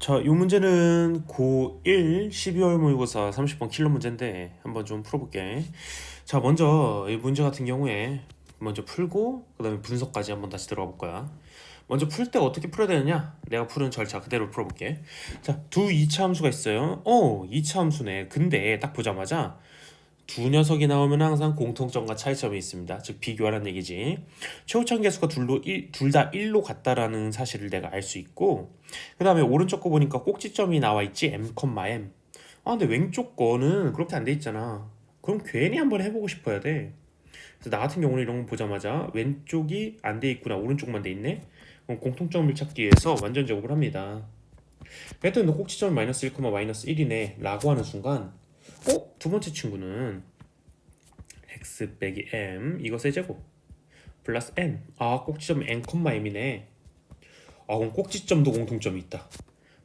자, 이 문제는 고1 12월 모의고사 30번 킬러 문제인데 한번 좀 풀어볼게. 자, 먼저 이 문제 같은 경우에 먼저 풀고 그 다음에 분석까지 한번 다시 들어가 볼 거야. 먼저 풀 때 어떻게 풀어야 되느냐? 내가 푸는 절차 그대로 풀어볼게. 자, 두 이차 함수가 있어요. 이차 함수네. 근데 딱 보자마자 두 녀석이 나오면 항상 공통점과 차이점이 있습니다. 즉 비교하라는 얘기지. 최고차원 계수가 둘 다 1로 같다라는 사실을 내가 알 수 있고, 그 다음에 오른쪽 거 보니까 꼭지점이 나와 있지, m, m. 근데 왼쪽 거는 그렇게 안 돼 있잖아. 그럼 괜히 한번 해보고 싶어야 돼. 그래서 나 같은 경우는 이런 거 보자마자 왼쪽이 안 돼 있구나, 오른쪽만 돼 있네. 그럼 공통점을 찾기 위해서 완전 제곱을 합니다. 그랬더니 너 꼭지점이 마이너스 1, 마이너스 1이네 라고 하는 순간, 두 번째 친구는 x 빼기 m 이것의 제곱 플러스 n. 꼭지점 n, m이네. 그럼 꼭지점도 공통점이 있다.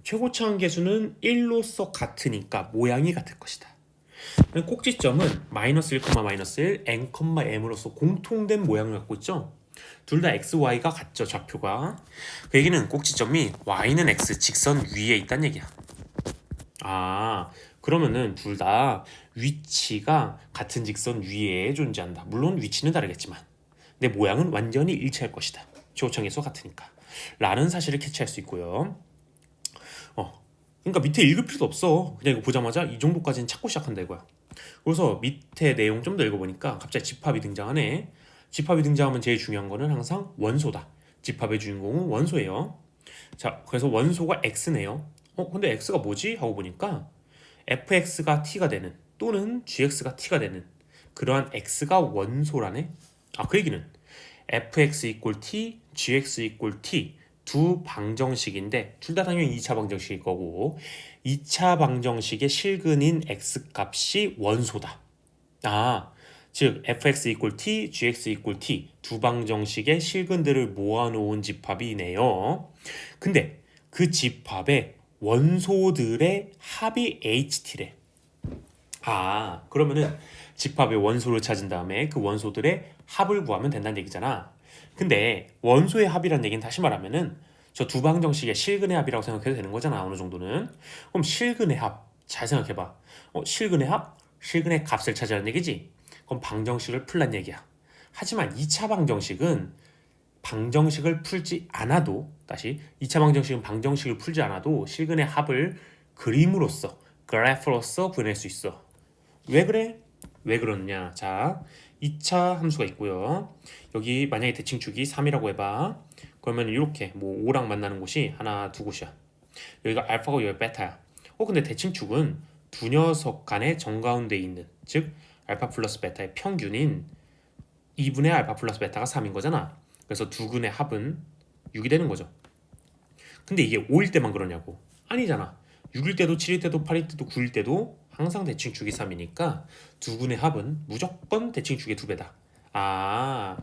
최고차원 계수는 1로서 같으니까 모양이 같을 것이다. 꼭지점은 마이너스 1, 마이너스 1, n, m으로서 공통된 모양을 갖고 있죠. 둘 다 x, y가 같죠, 좌표가. 그 얘기는 꼭지점이 y는 x 직선 위에 있다는 얘기야. 그러면은 둘 다 위치가 같은 직선 위에 존재한다. 물론 위치는 다르겠지만 내 모양은 완전히 일치할 것이다. 최고차원계수가 같으니까 라는 사실을 캐치할 수 있고요. 그러니까 밑에 읽을 필요도 없어. 그냥 이거 보자마자 이 정도까지는 찾고 시작한다 이거야. 그래서 밑에 내용 좀 더 읽어보니까 갑자기 집합이 등장하네. 집합이 등장하면 제일 중요한 거는 항상 원소다. 집합의 주인공은 원소예요. 자, 그래서 원소가 x네요. 근데 x가 뭐지? 하고 보니까 fx가 t가 되는 또는 gx가 t가 되는 그러한 x가 원소라네. 그 얘기는 fx equal t, gx equal t 두 방정식인데 둘 다 당연히 2차 방정식일 거고 2차 방정식의 실근인 x 값이 원소다. 즉 fx equal t, gx equal t 두 방정식의 실근들을 모아놓은 집합이네요. 근데 그 집합의 원소들의 합이 HT래. 그러면은 집합의 원소를 찾은 다음에 그 원소들의 합을 구하면 된다는 얘기잖아. 근데 원소의 합이라는 얘기는 다시 말하면은 저 두 방정식의 실근의 합이라고 생각해도 되는 거잖아, 어느 정도는. 그럼 실근의 합, 잘 생각해봐. 실근의 합, 실근의 값을 찾으라는 얘기지. 그럼 방정식을 풀란 얘기야. 하지만 2차 방정식은 방정식을 풀지 않아도, 다시 2차 방정식은 방정식을 풀지 않아도 실근의 합을 그림으로써, 그래프로서 구해낼 수 있어. 왜 그래? 왜 그러느냐? 자, 2차 함수가 있고요. 여기 만약에 대칭축이 3이라고 해봐. 그러면 이렇게 뭐 5랑 만나는 곳이 하나, 두 곳이야. 여기가 알파고 여기 베타야. 근데 대칭축은 두 녀석 간의 정가운데 있는, 즉 알파 플러스 베타의 평균인 2분의 알파 플러스 베타가 3인 거잖아. 그래서 두 근의 합은 6이 되는 거죠. 근데 이게 5일 때만 그러냐고. 아니잖아. 6일 때도 7일 때도 8일 때도 9일 때도 항상 대칭축이 3이니까 두 근의 합은 무조건 대칭축의 2배다.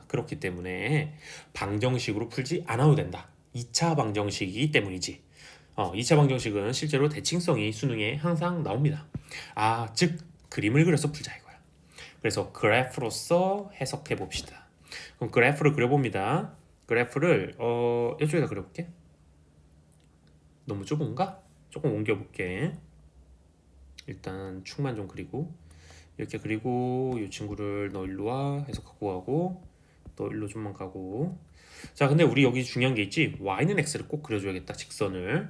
그렇기 때문에 방정식으로 풀지 않아도 된다. 2차 방정식이기 때문이지. 2차 방정식은 실제로 대칭성이 수능에 항상 나옵니다. 즉 그림을 그려서 풀자 이거야. 그래서 그래프로서 해석해 봅시다. 그럼 그래프를 그려봅니다. 그래프를 이쪽에다 그려볼게. 너무 좁은가? 조금 옮겨볼게. 일단 축만 좀 그리고 이렇게 그리고 이 친구를 너 일로 와 해서 갖고 가고 너 일로 좀만 가고. 자, 근데 우리 여기 중요한 게 있지. y는 x를 꼭 그려줘야겠다. 직선을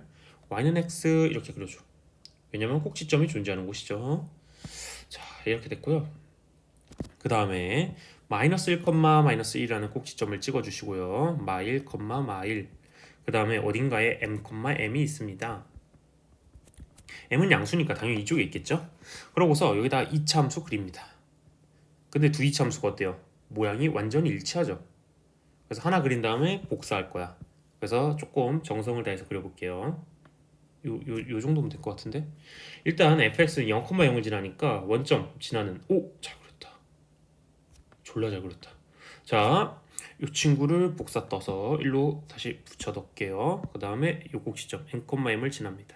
y는 x 이렇게 그려줘. 왜냐면 꼭지점이 존재하는 곳이죠. 자, 이렇게 됐고요. 그 다음에 마이너스 1, 마이너스 1이라는 꼭지점을 찍어주시고요. 마1, 마1. 그 다음에 어딘가에 m, m이 있습니다. m은 양수니까 당연히 이쪽에 있겠죠. 그러고서 여기다 2차 함수 그립니다. 근데 두 2차 함수가 어때요? 모양이 완전히 일치하죠. 그래서 하나 그린 다음에 복사할 거야. 그래서 조금 정성을 다해서 그려볼게요. 요 정도면 될 것 같은데. 일단 fx는 0,0을 지나니까 원점 지나는 잘 그렸다. 졸라 잘 그렸다. 자, 이 친구를 복사 떠서 일로 다시 붙여 넣을게요. 그 다음에 요 꼭지점 n, m을 지납니다.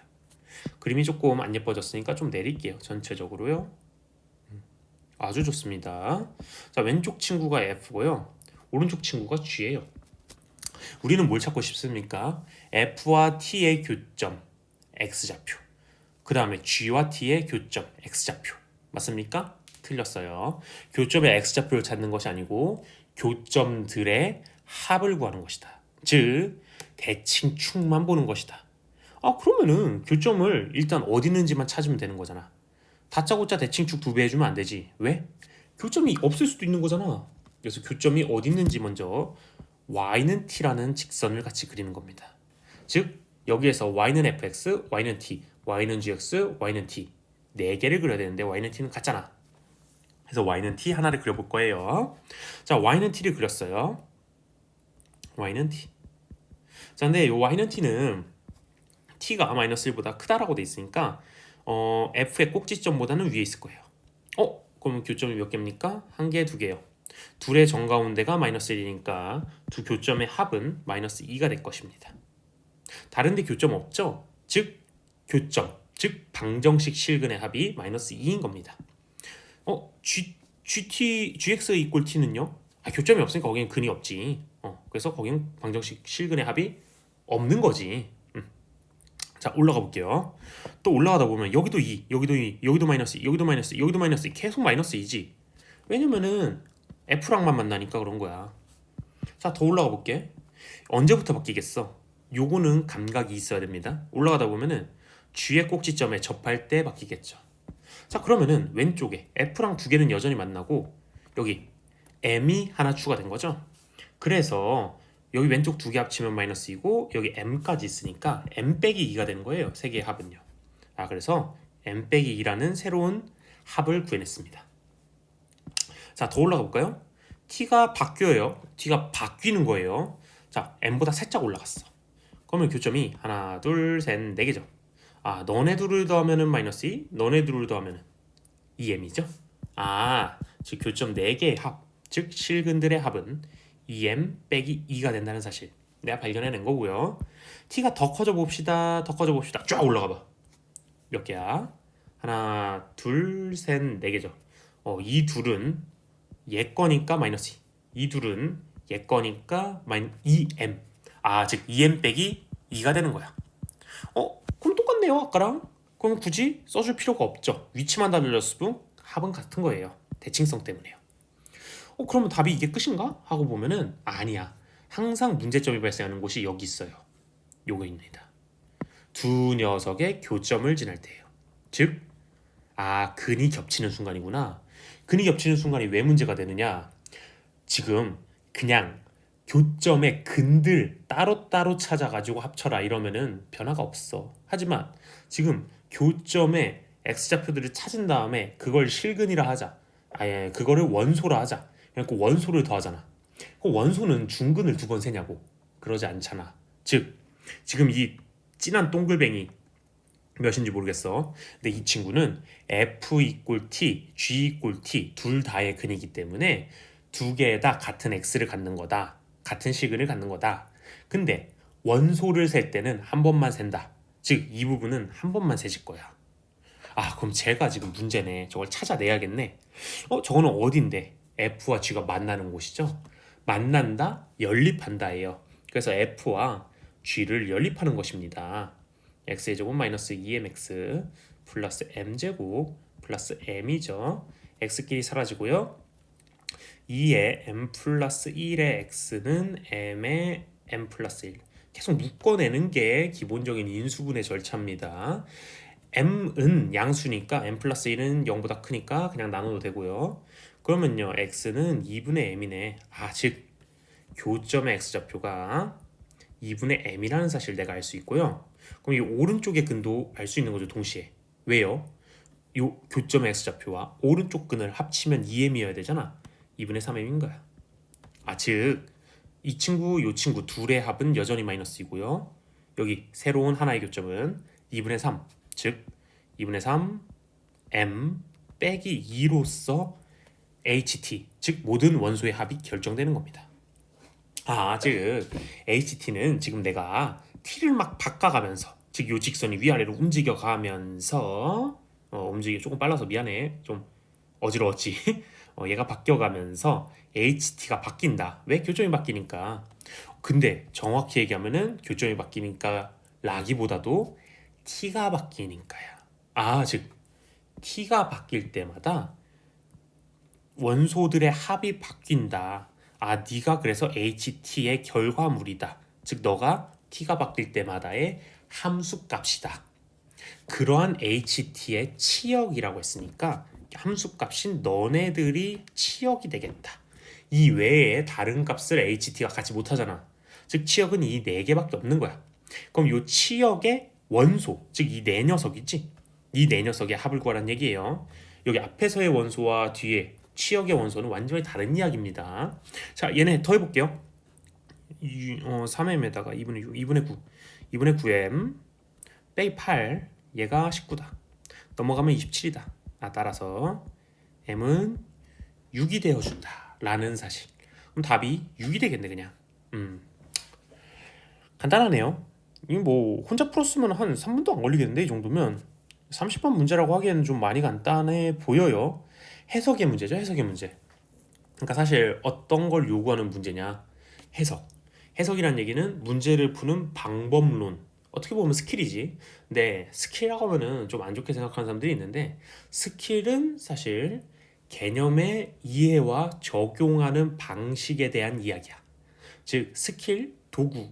그림이 조금 안 예뻐졌으니까 좀 내릴게요. 전체적으로요. 아주 좋습니다. 자, 왼쪽 친구가 F고요. 오른쪽 친구가 G예요. 우리는 뭘 찾고 싶습니까? F와 T의 교점, x좌표. 그 다음에 g와 t의 교점 x좌표. 맞습니까? 틀렸어요. 교점의 x좌표를 찾는 것이 아니고 교점들의 합을 구하는 것이다. 즉 대칭축만 보는 것이다. 그러면은 교점을 일단 어디 있는지만 찾으면 되는 거잖아. 다짜고짜 대칭축 2배 해주면 안 되지. 왜? 교점이 없을 수도 있는 거잖아. 그래서 교점이 어디 있는지 먼저 y는 t라는 직선을 같이 그리는 겁니다. 즉 여기에서 y는 fx, y는 t, y는 gx, y는 t 4개를 그려야 되는데 y는 t는 같잖아. 그래서 y는 t 하나를 그려볼 거예요. 자, y는 t를 그렸어요. y는 t. 자, 근데 이 y는 t는 t가 -1보다 크다라고 돼 있으니까 f의 꼭지점보다는 위에 있을 거예요. 그럼 교점이 몇 개입니까? 1개, 2개요. 둘의 정가운데가 -1이니까 두 교점의 합은 -2가 될 것입니다. 다른 데 교점 없죠? 즉 교점, 즉 방정식 실근의 합이 -2인 겁니다. gx equal t는요? 교점이 없으니까 거기는 근이 없지. 그래서 거기는 방정식 실근의 합이 없는 거지. 자, 올라가 볼게요. 또 올라가다 보면 여기도 2, 여기도 2, 여기도 -2, 여기도 -2, 여기도 -2, 계속 -2지. 왜냐면은 f랑만 만나니까 그런 거야. 자, 더 올라가 볼게. 언제부터 바뀌겠어? 요거는 감각이 있어야 됩니다. 올라가다 보면은 g의 꼭지점에 접할 때 바뀌겠죠. 자, 그러면은 왼쪽에 f랑 2개는 여전히 만나고 여기 m이 하나 추가된 거죠. 그래서 여기 왼쪽 2개 합치면 -2고 여기 m까지 있으니까 m 빼기 2가 되는 거예요. 3개의 합은요. 그래서 m 빼기 2라는 새로운 합을 구해냈습니다. 자, 더 올라가 볼까요? t가 바뀌어요. t가 바뀌는 거예요. 자, m보다 살짝 올라갔어. 그러면 교점이 하나, 둘, 셋, 4개죠. 너네 둘을 더하면은 -2, 너네 둘을 더하면은 2m이죠. 즉 교점 4개의 합, 즉 실근들의 합은 2m 빼기 2가 된다는 사실 내가 발견해낸 거고요. t가 더 커져 봅시다. 더 커져 봅시다. 쫙 올라가 봐. 몇 개야? 하나, 둘, 셋, 4개죠. 이 둘은 얘 거니까 -2. 이 둘은 얘 거니까 -2m. 즉 2m 빼기 2가 되는 거야. 그럼 똑같네요, 아까랑. 그럼 굳이 써줄 필요가 없죠. 위치만 달라졌을 뿐 합은 같은 거예요. 대칭성 때문에요. 그러면 답이 이게 끝인가? 하고 보면은 아니야. 항상 문제점이 발생하는 곳이 여기 있어요. 요거입니다. 두 녀석의 교점을 지날 때예요. 즉, 근이 겹치는 순간이구나. 근이 겹치는 순간이 왜 문제가 되느냐? 지금 그냥 교점의 근들 따로따로 찾아가지고 합쳐라 이러면은 변화가 없어. 하지만 지금 교점의 x좌표들을 찾은 다음에 그걸 실근이라 하자. 그거를 원소라 하자. 그러니까 원소를 더하잖아. 그 원소는 중근을 2번 세냐고. 그러지 않잖아. 즉 지금 이 진한 동글뱅이 몇인지 모르겠어. 근데 이 친구는 f equal t, g equal t 둘 다의 근이기 때문에 두 개 다 같은 x를 갖는 거다. 같은 시근을 갖는 거다. 근데 원소를 셀 때는 한 번만 센다. 즉 이 부분은 한 번만 세질 거야. 그럼 제가 지금 문제네. 저걸 찾아내야겠네. 저거는 어딘데? F와 G가 만나는 곳이죠. 만난다, 연립한다예요. 그래서 F와 G를 연립하는 것입니다. x의 제곱 마이너스 2mx 플러스 m제곱 플러스 m이죠. x끼리 사라지고요. 2의 m 플러스 1의 x는 m의 m 플러스 1. 계속 묶어내는 게 기본적인 인수분해 절차입니다. m은 양수니까 m 플러스 1은 0보다 크니까 그냥 나눠도 되고요. 그러면요 x는 2분의 m이네. 즉 교점의 x좌표가 2분의 m이라는 사실 내가 알 수 있고요. 그럼 이 오른쪽의 근도 알 수 있는 거죠, 동시에. 왜요? 이 교점의 x좌표와 오른쪽 근을 합치면 2m이어야 되잖아. 2분의 3m인 거야. 즉 이 친구, 이 친구 둘의 합은 여전히 -2고요. 여기 새로운 하나의 교점은 2분의 3, 즉 2분의 3 m 빼기 2로서 ht, 즉 모든 원소의 합이 결정되는 겁니다. 즉 ht는 지금 내가 t를 막 바꿔가면서, 즉 요 직선이 위아래로 움직여가면서 움직이 조금 빨라서 미안해. 좀 어지러웠지. 얘가 바뀌어가면서 HT가 바뀐다. 왜? 교점이 바뀌니까. 근데 정확히 얘기하면은 교점이 바뀌니까 라기보다도 t가 바뀌니까야. 즉 t가 바뀔 때마다 원소들의 합이 바뀐다. 네가 그래서 HT의 결과물이다. 즉 너가 t가 바뀔 때마다의 함수값이다. 그러한 HT의 치역이라고 했으니까 함수값인 너네들이 치역이 되겠다. 이 외에 다른 값을 HT가 갖지 못하잖아. 즉 치역은 이 네 개밖에 없는 거야. 그럼 이 치역의 원소, 즉 이 네 녀석이지. 이 네 녀석의 합을 구하라는 얘기예요. 여기 앞에서의 원소와 뒤에 치역의 원소는 완전히 다른 이야기입니다. 자, 얘네 더해볼게요. 3m에다가 2분의 6, 2분의 9, 2분의 9m 빼기 8, 얘가 19다. 넘어가면 27이다. 따라서 m은 6이 되어준다 라는 사실. 그럼 답이 6이 되겠네 그냥. 간단하네요. 이거 뭐 혼자 풀었으면 한 3분도 안 걸리겠는데 이 정도면 30번 문제라고 하기에는 좀 많이 간단해 보여요. 해석의 문제죠. 해석의 문제. 그러니까 사실 어떤 걸 요구하는 문제냐. 해석이란 얘기는 문제를 푸는 방법론. 어떻게 보면 스킬이지. 근데 스킬이라고 하면은 좀 안 좋게 생각하는 사람들이 있는데 스킬은 사실 개념의 이해와 적용하는 방식에 대한 이야기야. 즉 스킬, 도구,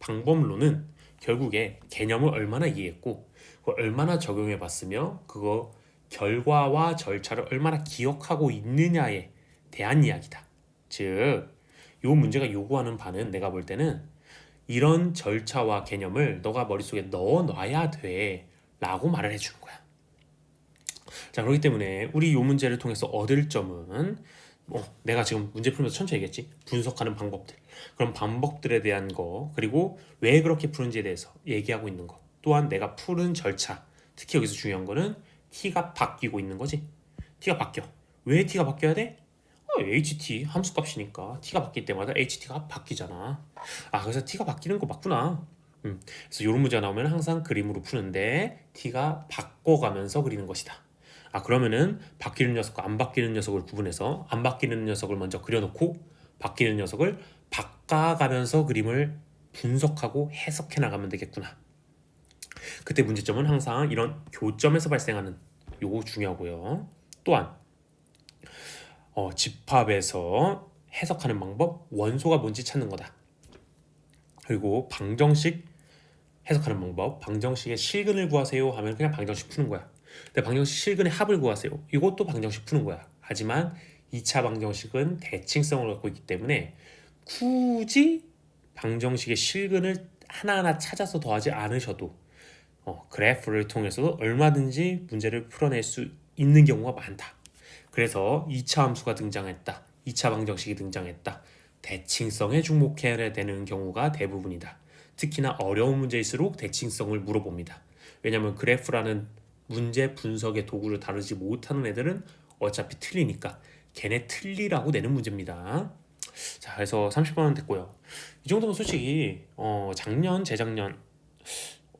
방법론은 결국에 개념을 얼마나 이해했고 그걸 얼마나 적용해 봤으며 그거 결과와 절차를 얼마나 기억하고 있느냐에 대한 이야기다. 즉, 요 문제가 요구하는 바는 내가 볼 때는 이런 절차와 개념을 너가 머릿속에 넣어놔야 돼 라고 말을 해주는 거야. 자, 그렇기 때문에 우리 요 문제를 통해서 얻을 점은 내가 지금 문제 풀면서 천천히 얘기했지. 분석하는 방법들. 그런 방법들에 대한 거, 그리고 왜 그렇게 푸는지에 대해서 얘기하고 있는 거. 또한 내가 푸는 절차. 특히 여기서 중요한 거는 t가 바뀌고 있는 거지. t가 바뀌어. 왜 t가 바뀌어야 돼? HT 함수값이니까 t가 바뀔 때마다 HT가 바뀌잖아. 그래서 t가 바뀌는 거 맞구나. 그래서 이런 문제가 나오면 항상 그림으로 푸는데 t가 바꿔가면서 그리는 것이다. 그러면은 바뀌는 녀석과 안 바뀌는 녀석을 구분해서 안 바뀌는 녀석을 먼저 그려놓고 바뀌는 녀석을 바꿔가면서 그림을 분석하고 해석해 나가면 되겠구나. 그때 문제점은 항상 이런 교점에서 발생하는 요거 중요하고요. 또한 집합에서 해석하는 방법, 원소가 뭔지 찾는 거다. 그리고 방정식 해석하는 방법, 방정식의 실근을 구하세요 하면 그냥 방정식 푸는 거야. 근데 방정식 실근의 합을 구하세요. 이것도 방정식 푸는 거야. 하지만 2차 방정식은 대칭성을 갖고 있기 때문에 굳이 방정식의 실근을 하나하나 찾아서 더하지 않으셔도 그래프를 통해서도 얼마든지 문제를 풀어낼 수 있는 경우가 많다. 그래서 2차 함수가 등장했다. 2차 방정식이 등장했다. 대칭성에 주목해야 되는 경우가 대부분이다. 특히나 어려운 문제일수록 대칭성을 물어봅니다. 왜냐하면 그래프라는 문제 분석의 도구를 다루지 못하는 애들은 어차피 틀리니까 걔네 틀리라고 내는 문제입니다. 자, 그래서 30번은 됐고요. 이 정도면 솔직히 작년, 재작년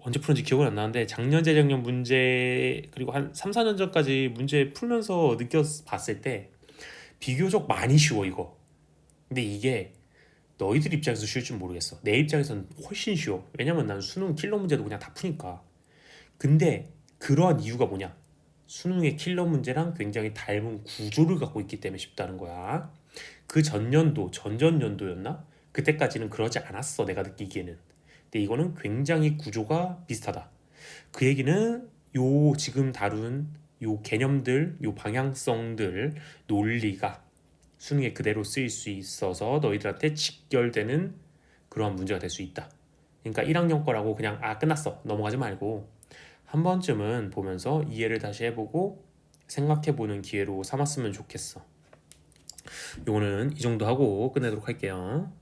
언제 풀었는지 기억은 안 나는데 작년, 재작년 문제 그리고 한 3, 4년 전까지 문제 풀면서 느껴봤을 때 비교적 많이 쉬워 이거. 근데 이게 너희들 입장에서 쉬울 줄 모르겠어. 내 입장에서는 훨씬 쉬워. 왜냐면 난 수능 킬러 문제도 그냥 다 푸니까. 근데 그러한 이유가 뭐냐? 수능의 킬러 문제랑 굉장히 닮은 구조를 갖고 있기 때문에 쉽다는 거야. 그 전년도, 전전년도였나? 그때까지는 그러지 않았어, 내가 느끼기에는. 근데 이거는 굉장히 구조가 비슷하다. 그 얘기는 요 지금 다룬 요 개념들, 요 방향성들, 논리가 수능에 그대로 쓰일 수 있어서 너희들한테 직결되는 그러한 문제가 될 수 있다. 그러니까 1학년 거라고 그냥 끝났어 넘어가지 말고 한 번쯤은 보면서 이해를 다시 해보고 생각해보는 기회로 삼았으면 좋겠어. 요거는 이 정도 하고 끝내도록 할게요.